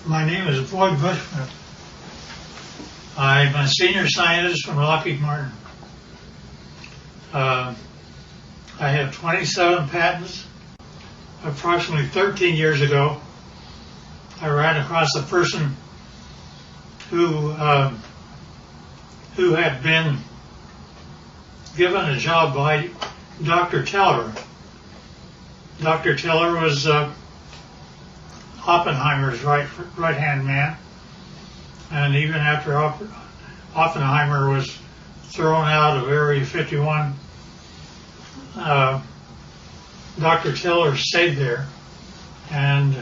My name is Boyd Bushman. I'm a senior scientist from Lockheed-Martin. I have 27 patents. Approximately 13 years ago, I ran across a person who had been given a job by Dr. Teller. Dr. Teller was Oppenheimer's right-hand man, and even after Oppenheimer was thrown out of Area 51, Dr. Teller stayed there and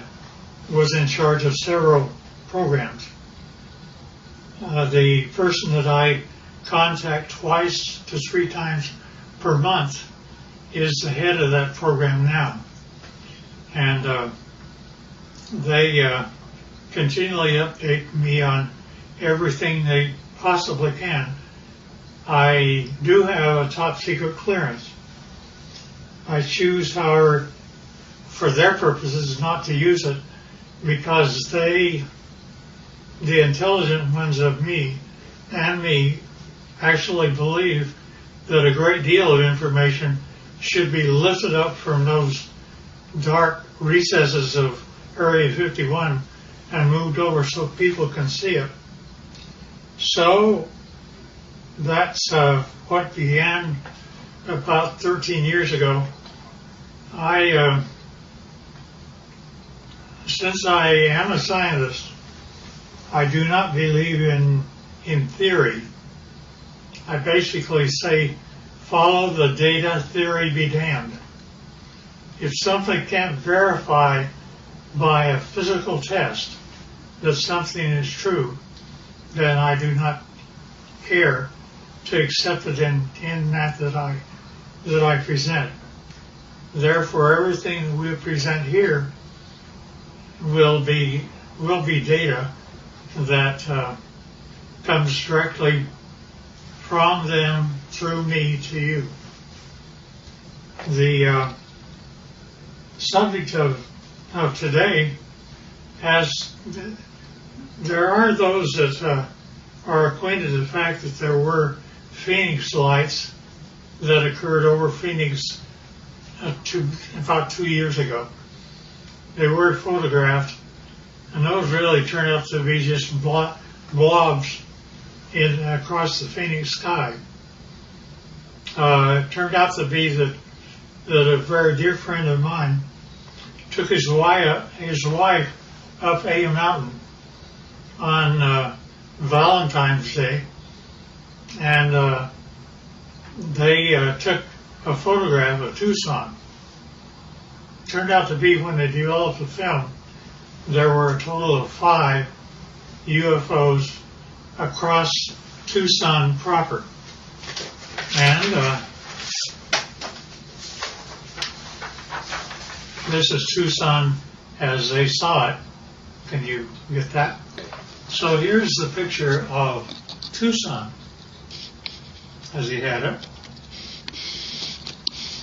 was in charge of several programs. The person that I contact twice to 3 times per month is the head of that program now. And they continually update me on everything they possibly can. I do have a top secret clearance. I choose, however, for their purposes, not to use it because the intelligent ones of me and me actually believe that a great deal of information should be lifted up from those dark recesses of Area 51 and moved over so people can see it. So that's what began about 13 years ago. Since I am a scientist, I do not believe in theory. I basically say, follow the data, theory be damned. If something can't verify by a physical test that something is true, then I do not care to accept it in that I present. Therefore, everything that we present here will be data that comes directly from them through me to you. The subject of today there are those that are acquainted with the fact that there were Phoenix lights that occurred over Phoenix about 2 years ago. They were photographed, and those really turned out to be just blobs across the Phoenix sky. It turned out to be that a very dear friend of mine took his wife up a mountain on Valentine's Day, and they took a photograph of Tucson. Turned out to be, when they developed the film, there were a total of 5 UFOs across Tucson proper. And this is Tucson as they saw it. Can you get that? So here's the picture of Tucson as he had it.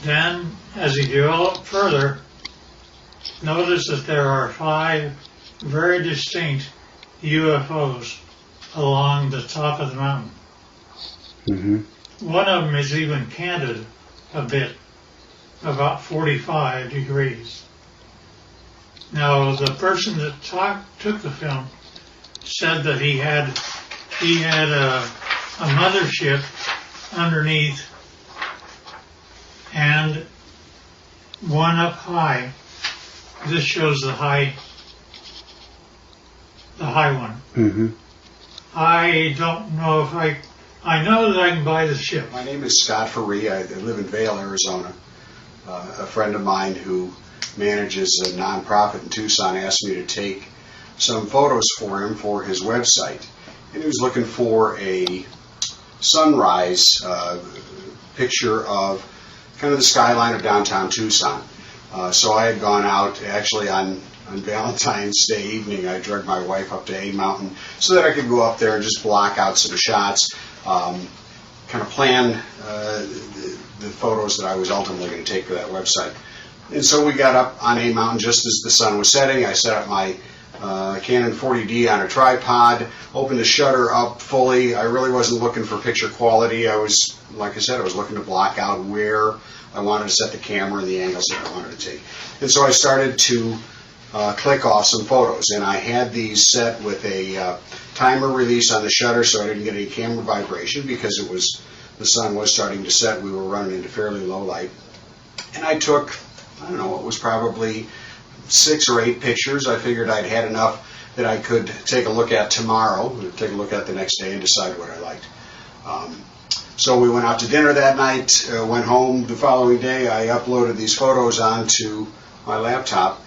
Then, as he developed further, notice that there are 5 very distinct UFOs along the top of the mountain. Mm-hmm. One of them is even canted a bit, about 45 degrees. Now, the person that took the film said that he had a mothership underneath and one up high. This shows the high one. Mm-hmm. I don't know if I know that I can buy the ship. My name is Scott Faree. I live in Vail, Arizona. A friend of mine who manages a nonprofit in Tucson asked me to take some photos for him for his website. And he was looking for a sunrise picture of kind of the skyline of downtown Tucson. So I had gone out actually on Valentine's Day evening. I dragged my wife up to A Mountain so that I could go up there and just block out some shots, kind of plan the photos that I was ultimately going to take for that website. And so we got up on A Mountain just as the sun was setting. I set up my Canon 40D on a tripod, opened the shutter up fully. I really wasn't looking for picture quality. I was, like I said, I was looking to block out where I wanted to set the camera and the angles that I wanted to take. And so I started to click off some photos, and I had these set with a timer release on the shutter so I didn't get any camera vibration because the sun was starting to set. We were running into fairly low light. And I took, I don't know, it was probably 6 or 8 pictures. I figured I'd had enough that I could take a look at tomorrow, take a look at the next day and decide what I liked. So we went out to dinner that night, went home the following day. I uploaded these photos onto my laptop,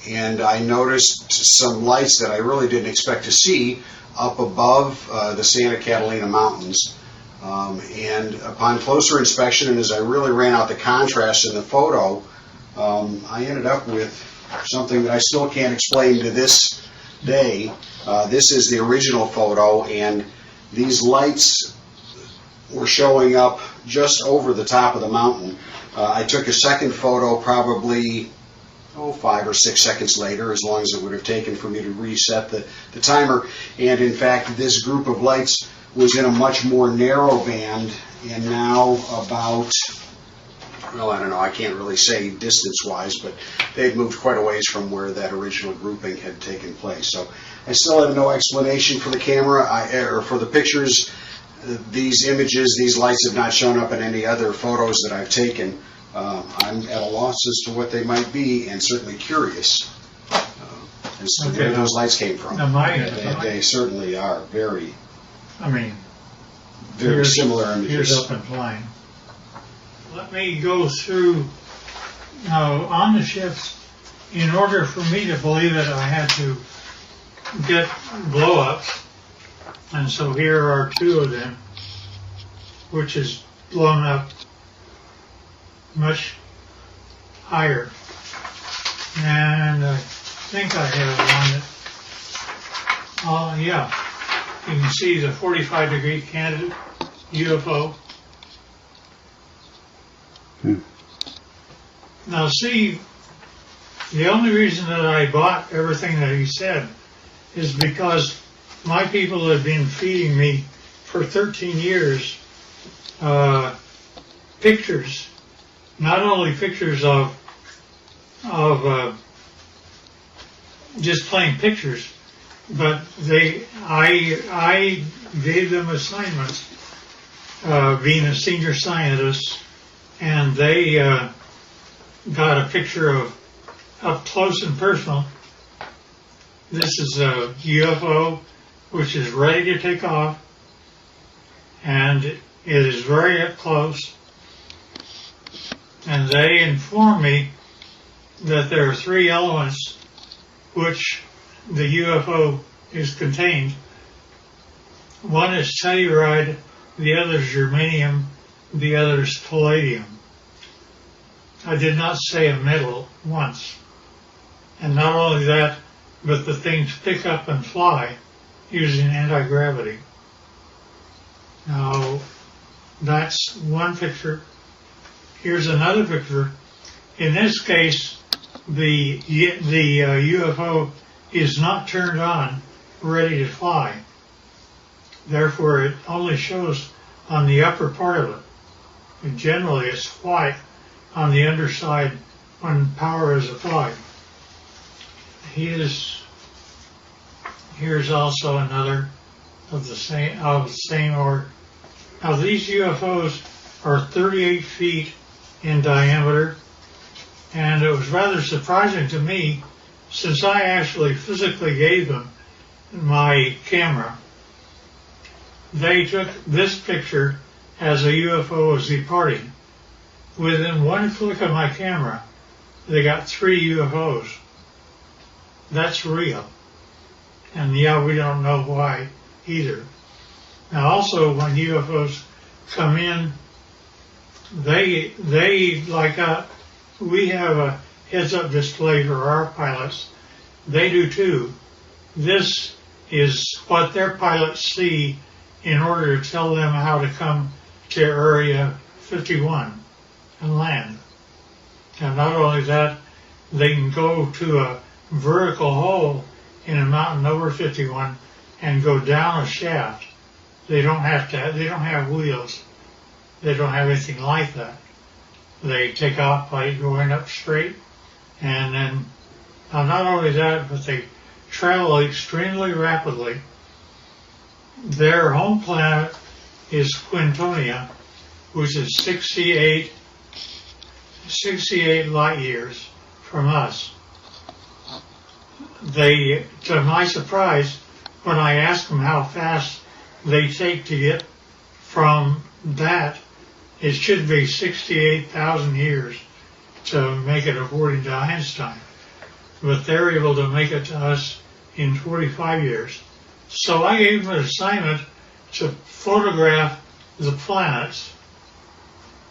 and I noticed some lights that I really didn't expect to see up above the Santa Catalina Mountains. And upon closer inspection, and as I really ran out the contrast in the photo, I ended up with something that I still can't explain to this day. This is the original photo, and these lights were showing up just over the top of the mountain. I took a second photo probably 5 or 6 seconds later, as long as it would have taken for me to reset the timer. And in fact, this group of lights was in a much more narrow band, and now about, well, I don't know, I can't really say distance-wise, but they'd moved quite a ways from where that original grouping had taken place. So I still have no explanation for the camera, or for the pictures. These images, these lights have not shown up in any other photos that I've taken. I'm at a loss as to what they might be, and certainly curious as to where those lights came from. They certainly are very similar images. Here's up and flying. Let me go through now on the ships. In order for me to believe it, I had to get blow-ups, and so here are 2 of them, which is blown up much higher. And I think I have one that, yeah, you can see the 45-degree candidate UFO. Now see, the only reason that I bought everything that he said is because my people have been feeding me for 13 years pictures, not only pictures of just plain pictures, but I gave them assignments, being a senior scientist, and they got a picture of up close and personal. This is a UFO which is ready to take off, and it is very up close. And they inform me that there are 3 elements which the UFO is contained. One is telluride, the other is germanium, the other is palladium. I did not say a metal once. And not only that, but the things pick up and fly using anti-gravity. Now, that's one picture. Here's another picture. In this case, the UFO is not turned on, ready to fly. Therefore, it only shows on the upper part of it. And generally, it's white on the underside when power is applied. Here's also another of the same order. Now, these UFOs are 38 feet in diameter, and it was rather surprising to me, since I actually physically gave them my camera. They took this picture as a UFO was departing. Within one click of my camera, they got 3 UFOs. That's real. And yeah, we don't know why either. Now also, when UFOs come in, they like we have a heads-up display for our pilots. They do too. This is what their pilots see in order to tell them how to come to Area 51 and land. And not only that, they can go to a vertical hole in a mountain over 51 and go down a shaft. They don't have wheels. They don't have anything like that. They take off by going up straight, and then not only that, but they travel extremely rapidly. Their home planet is Quintonia, which is 68 light years from us. They, to my surprise, when I asked them how fast they take to get from that, it should be 68,000 years to make it according to Einstein. But they're able to make it to us in 45 years. So I gave them an assignment to photograph the planets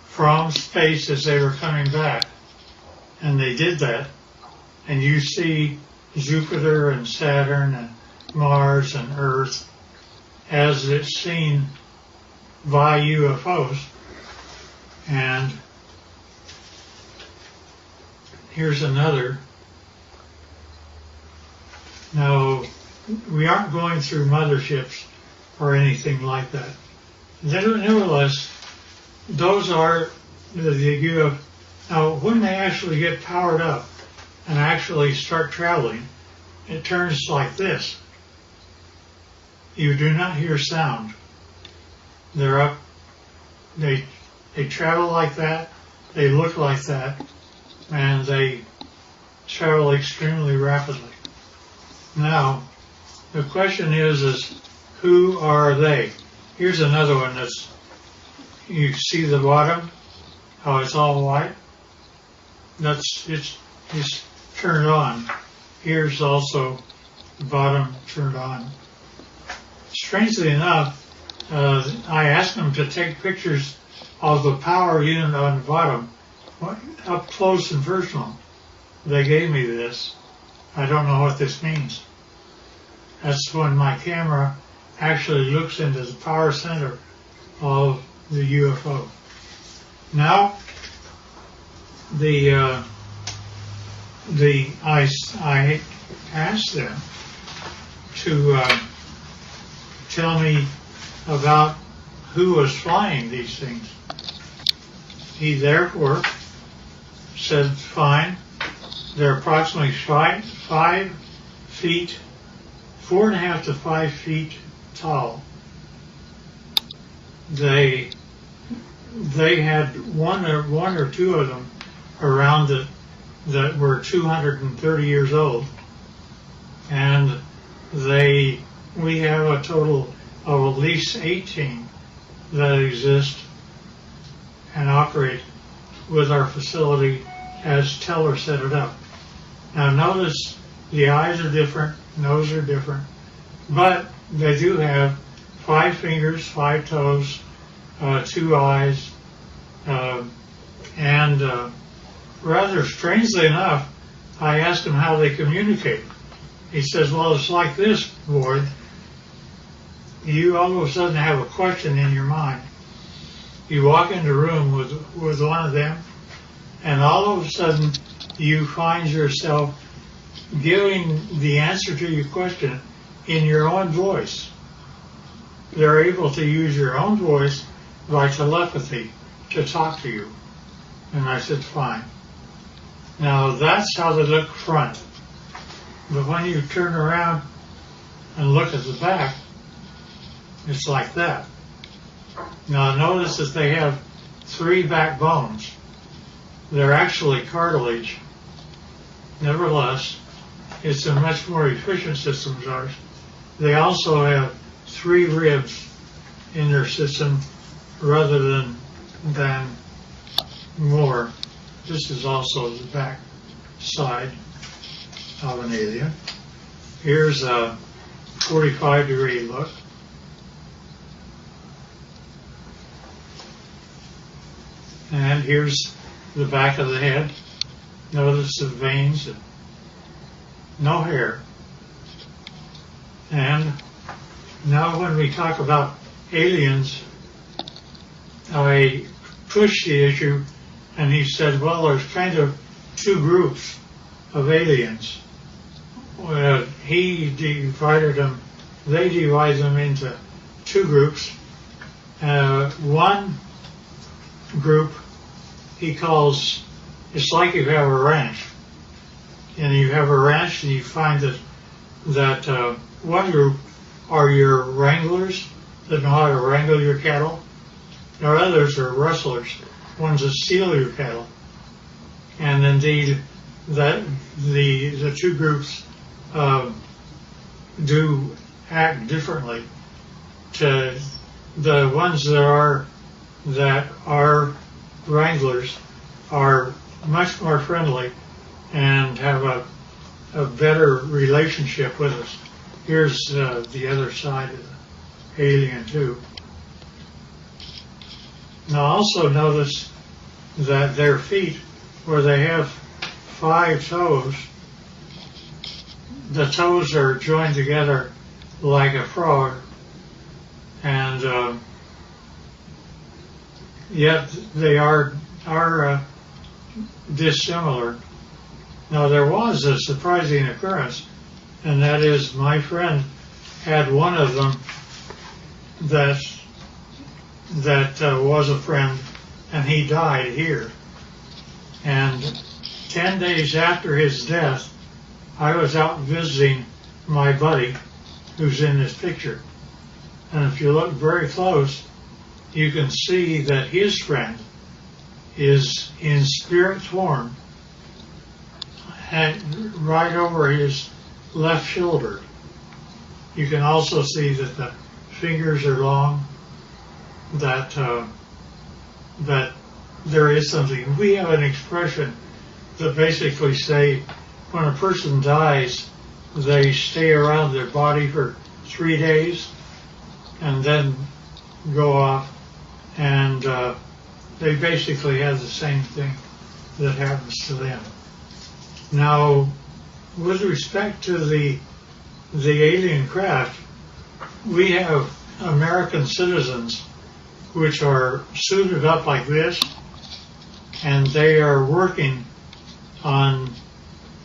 from space as they were coming back. And they did that. And you see Jupiter and Saturn and Mars and Earth as it's seen by UFOs. And here's another. Now, we aren't going through motherships or anything like that. Nevertheless, those are the UFOs. Now, when they actually get powered up and actually start traveling, it turns like this. You do not hear sound. They're up. They travel like that. They look like that, and they travel extremely rapidly. Now, the question is who are they? Here's another one that's, you see the bottom, how it's all white? It's turned on. Here's also the bottom turned on. Strangely enough, I asked them to take pictures of the power unit on the bottom, up close and personal. They gave me this. I don't know what this means. That's when my camera actually looks into the power center of the UFO. Now, I asked them to tell me about who was flying these things. He therefore said, fine, they're approximately 5 feet, 4.5 to 5 feet tall. They had one or two of them around it that were 230 years old, and we have a total of at least 18 that exist and operate with our facility as Teller set it up. Now notice the eyes are different, nose are different, but they do have 5 fingers, 5 toes, 2 eyes, and rather strangely enough, I asked him how they communicate. He says, well, it's like this, Boyd. You all of a sudden have a question in your mind. You walk into a room with one of them, and all of a sudden you find yourself giving the answer to your question in your own voice. They're able to use your own voice by telepathy to talk to you. And I said, fine. Now that's how they look front. But when you turn around and look at the back, it's like that. Now notice that they have 3 backbones. They're actually cartilage. Nevertheless, it's a much more efficient system as ours. They also have 3 ribs in their system rather than more. This is also the back side of an alien. Here's a 45-degree look. And here's the back of the head. Notice the veins, and no hair. And now when we talk about aliens, I pushed the issue, and he said, well, there's kind of 2 groups of aliens. he divided them, they divide them into two groups. One group he calls, it's like you have a ranch. And you have a ranch and you find that one group are your wranglers that know how to wrangle your cattle. There others are rustlers, ones that steal your cattle. And indeed, that the two groups do act differently. To the ones that are wranglers are much more friendly and have a better relationship with us. Here's the other side of the alien too. Now also notice that their feet, where they have 5 toes, the toes are joined together like a frog, and yet they are dissimilar. Now there was a surprising occurrence, and that is my friend had one of them that was a friend, and he died here. And 10 days after his death, I was out visiting my buddy who's in this picture. And if you look very close, you can see that his friend is in spirit form and right over his left shoulder. You can also see that the fingers are long, that there is something. We have an expression that basically say when a person dies, they stay around their body for 3 days and then go off, and they basically have the same thing that happens to them. Now, with respect to the alien craft, we have American citizens which are suited up like this, and they are working on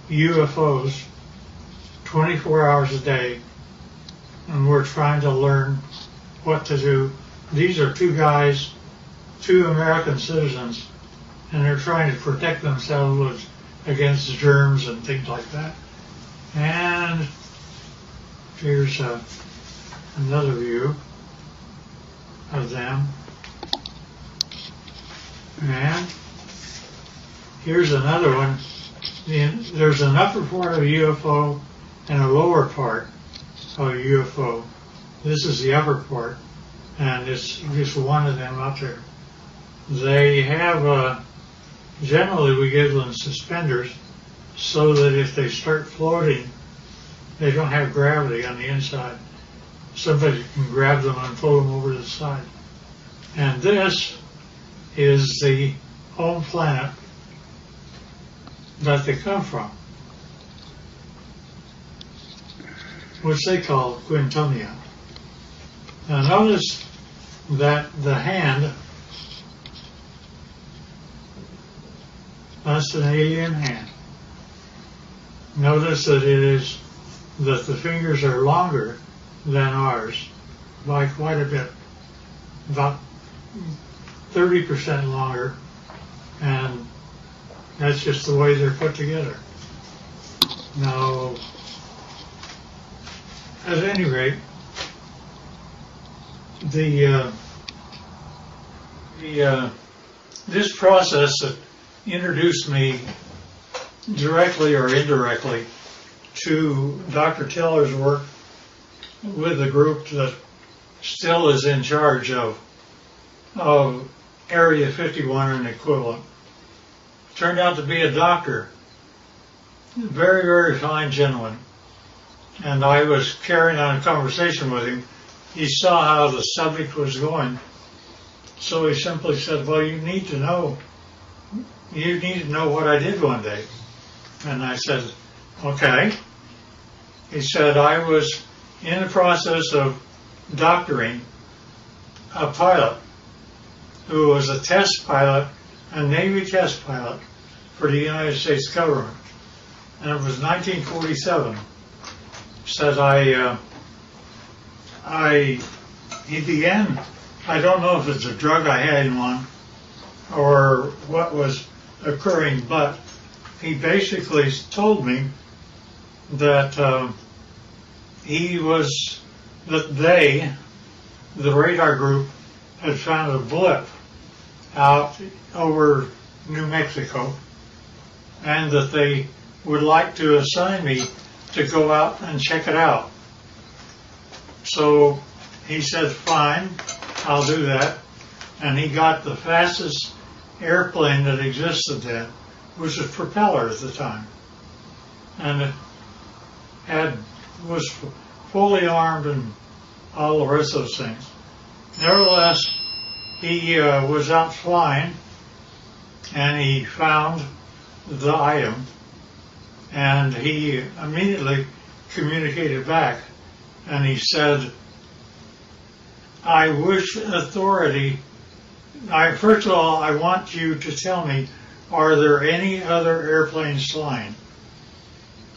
UFOs 24 hours a day, and we're trying to learn what to do. These are 2 guys, 2 American citizens, and they're trying to protect themselves against germs and things like that. And here's another view of them. And here's another one. There's an upper part of a UFO and a lower part of a UFO. This is the upper part, and it's just one of them up there. They have, generally we give them suspenders so that if they start floating, they don't have gravity on the inside. Somebody can grab them and pull them over to the side. And this is the home planet that they come from, which they call Quintonia. Now notice that the hand, that's an alien hand. Notice that that the fingers are longer than ours by quite a bit, about 30% longer, and that's just the way they're put together. Now, at any rate, this process that introduced me directly or indirectly to Dr. Teller's work with the group that still is in charge of Area 51 and equivalent. Turned out to be a doctor, very, very fine gentleman. And I was carrying on a conversation with him. He saw how the subject was going. So he simply said, well, you need to know what I did one day. And I said, okay. He said, I was in the process of doctoring a pilot who was a test pilot, a Navy test pilot for the United States government. And it was 1947. said he began, I don't know if it's a drug I had him on or what was occurring, but he basically told me that the radar group, had found a blip out over New Mexico, and that they would like to assign me to go out and check it out. So he said, fine, I'll do that. And he got the fastest airplane that existed then, which was a propeller at the time. And it was fully armed and all the rest of those things. Nevertheless, he was out flying, and he found the item, and he immediately communicated back, and he said, I wish authority, first of all, I want you to tell me, are there any other airplanes flying?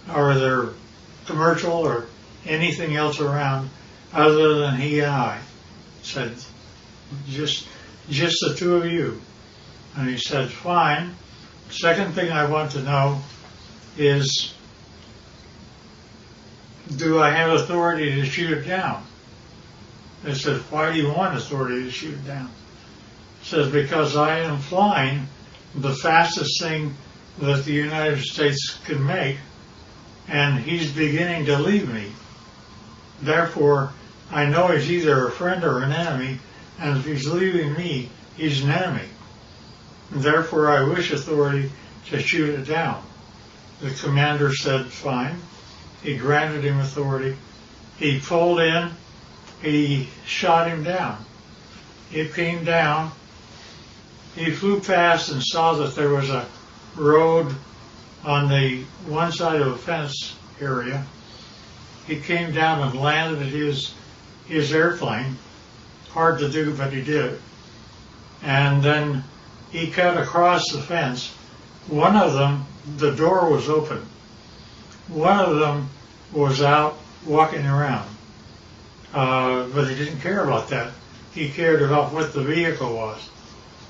Are there commercial or anything else around other than he and I? Said, just the two of you. And he said, fine. Second thing I want to know is, do I have authority to shoot it down? I said, why do you want authority to shoot it down? He says, because I am flying the fastest thing that the United States can make, and he's beginning to leave me. Therefore, I know he's either a friend or an enemy, and if he's leaving me, he's an enemy. Therefore, I wish authority to shoot it down. The commander said, fine. He granted him authority. He pulled in. He shot him down. It came down. He flew past and saw that there was a road on the one side of a fence area. He came down and landed his airplane. Hard to do, but he did. And then he cut across the fence. One of them, the door was open. One of them was out walking around. But he didn't care about that. He cared about what the vehicle was.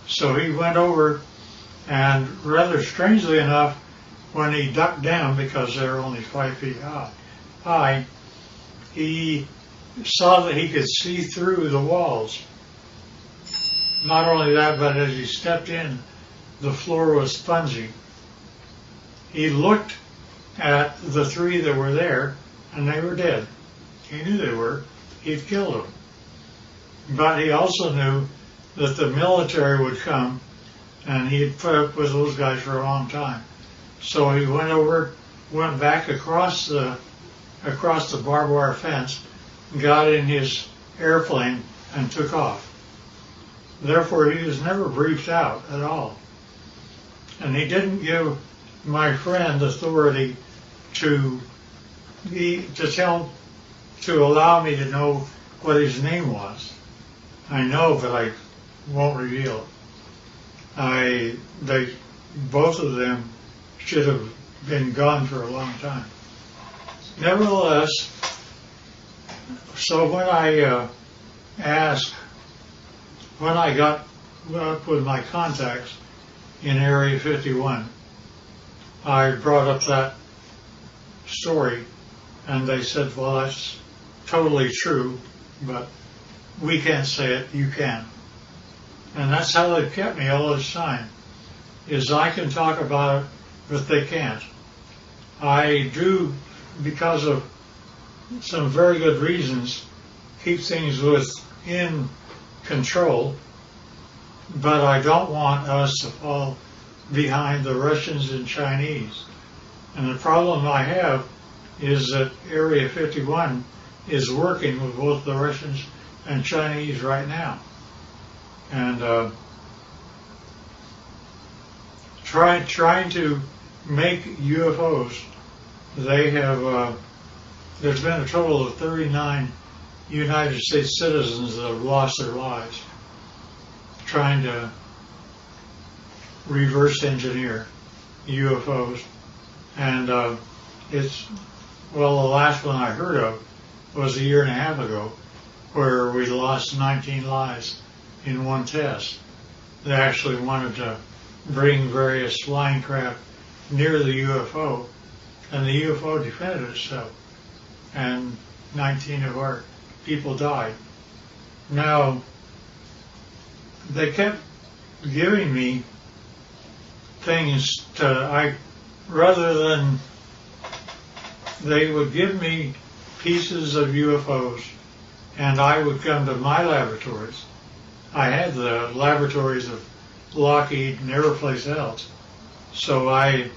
So he went over, and rather strangely enough, when he ducked down, because they're only 5 feet high, he saw that he could see through the walls. Not only that, but as he stepped in, the floor was spongy. He looked at the three that were there, and they were dead. He knew they were. He'd killed them. But he also knew that the military would come, and he had put up with those guys for a long time. So he went back across the barbed wire fence, got in his airplane, and took off. Therefore, he was never briefed out at all. And he didn't give my friend authority to allow me to know what his name was. I know, but I won't reveal it. Both of them should have been gone for a long time. Nevertheless, so when I got up with my contacts in Area 51, I brought up that story, and they said, well, that's totally true, but we can't say it, you can. And that's how they've kept me all this time, is I can talk about it, but they can't. I do, because of some very good reasons, keep things within control, but I don't want us to fall behind the Russians and Chinese. And the problem I have is that Area 51 is working with both the Russians and Chinese right now. And trying to make UFOs, they have, there's been a total of 39 United States citizens that have lost their lives trying to reverse engineer UFOs. And Well, the last one I heard of was a year and a half ago, where we lost 19 lives in one test. They actually wanted to bring various flying craft near the UFO, and the UFO defended itself, and 19 of our people died. Now, they kept giving me things rather than, they would give me pieces of UFOs, and I would come to my laboratories. I had the laboratories of Lockheed and every place else, so I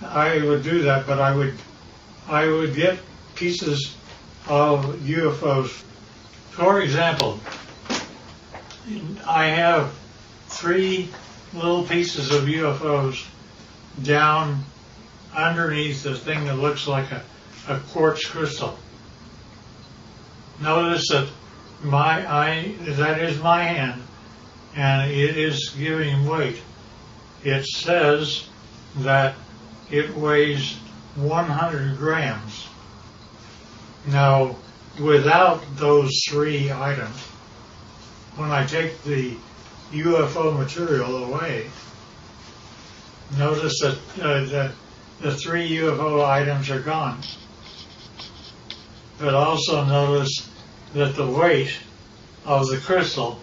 would do that, but I would get pieces of UFOs. For example, I have 3 little pieces of UFOs down underneath the thing that looks like a quartz crystal. Notice that that is my hand, and it is giving weight. It says that it weighs 100 grams. Now, without those 3 items, when I take the UFO material away, notice that the 3 UFO items are gone. But also notice that the weight of the crystal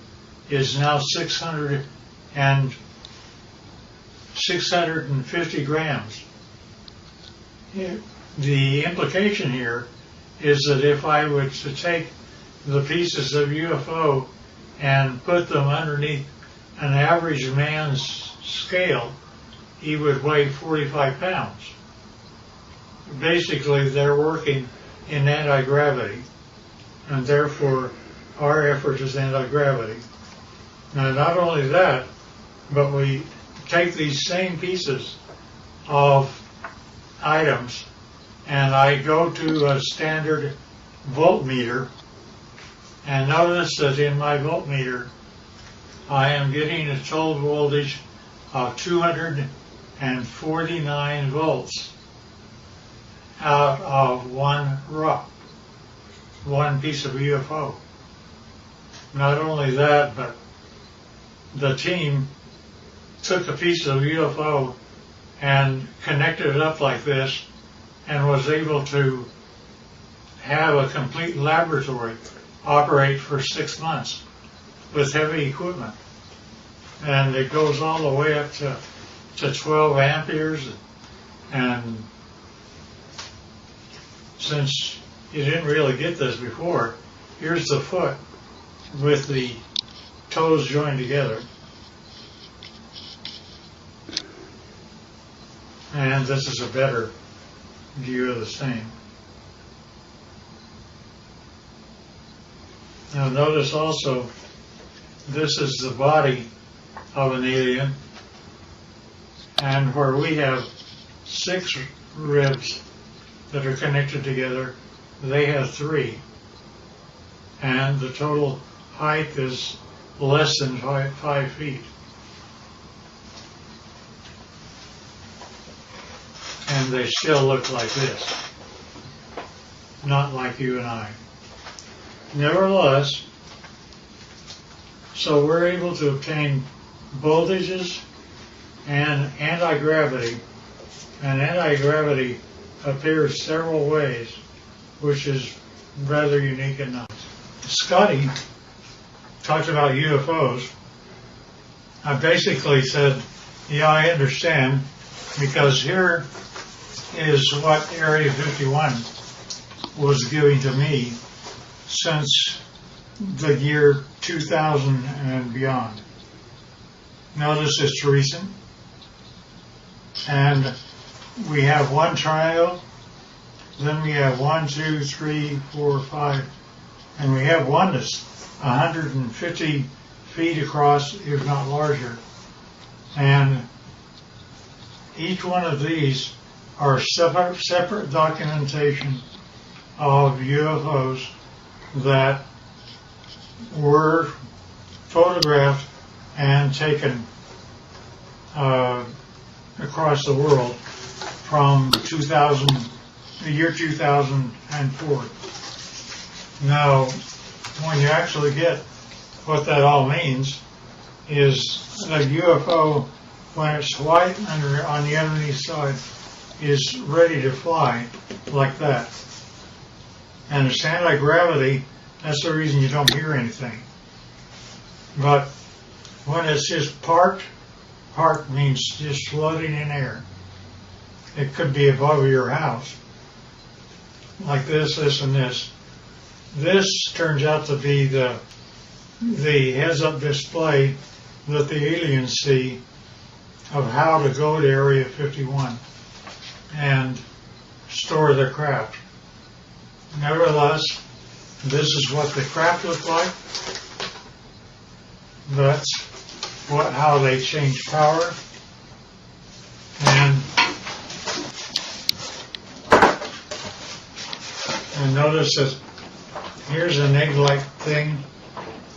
is now 650 grams. The implication here is that if I were to take the pieces of UFO and put them underneath an average man's scale, he would weigh 45 pounds. Basically, they're working in anti-gravity, and therefore our effort is anti-gravity. Now, not only that, but we take these same pieces of items, and I go to a standard voltmeter, and notice that in my voltmeter I am getting a total voltage of 249 volts out of one piece of UFO. Not only that, but the team took a piece of UFO and connected it up like this and was able to have a complete laboratory operate for 6 months with heavy equipment. And it goes all the way up to 12 amperes. And since you didn't really get this before, here's the foot with the toes joined together. And this is a better view of the same. Now notice also, this is the body of an alien, and where we have 6 ribs that are connected together, they have 3. And the total height is less than 5 feet. And they still look like this, not like you and I. Nevertheless, so we're able to obtain voltages and anti-gravity, and anti-gravity appears several ways, which is rather unique and nice. Scotty talked about UFOs. I basically said, yeah, I understand, because here is what Area 51 was giving to me since the year 2000 and beyond. Notice it's recent, and we have one triangle, then we have 1, 2, 3, 4, 5, and we have one that's 150 feet across, if not larger. And each one of these are separate documentation of UFOs that were photographed and taken across the world from 2000 the year 2004. Now, when you actually get what that all means, is a UFO, when it's white on the underneath side, is ready to fly like that. And it's anti-gravity, that's the reason you don't hear anything. But when it's just parked means just floating in air. It could be above your house, like this, and this. This turns out to be the heads-up display that the aliens see of how to go to Area 51 and store their craft. Nevertheless, this is what the craft look like. That's how they change power. And notice that here's an egg-like thing,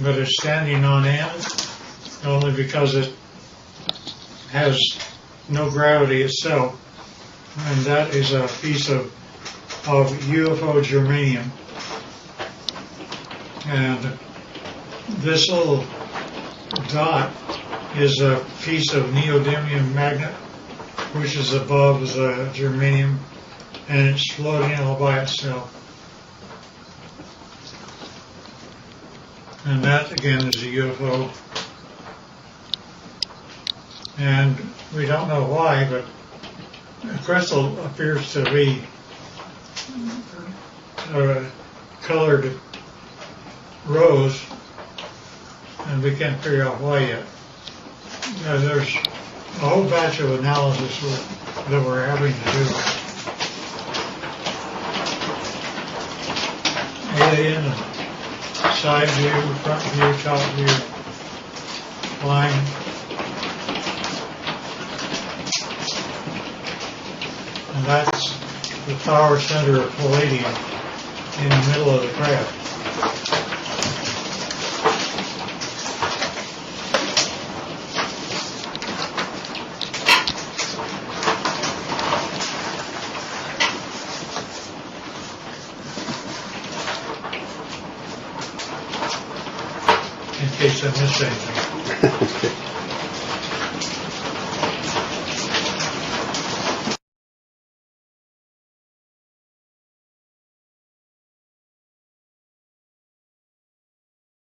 but it's standing on end only because it has no gravity itself. And that is a piece of UFO germanium. And this little dot is a piece of neodymium magnet, which is above the germanium, and it's floating all by itself. And that, again, is a UFO. And we don't know why, but the crystal appears to be colored rose, and we can't figure out why yet. There's a whole batch of analysis that we're having to do. Alien, side view, front view, top view, line. And that's the power center of palladium in the middle of the craft. In case I missed anything.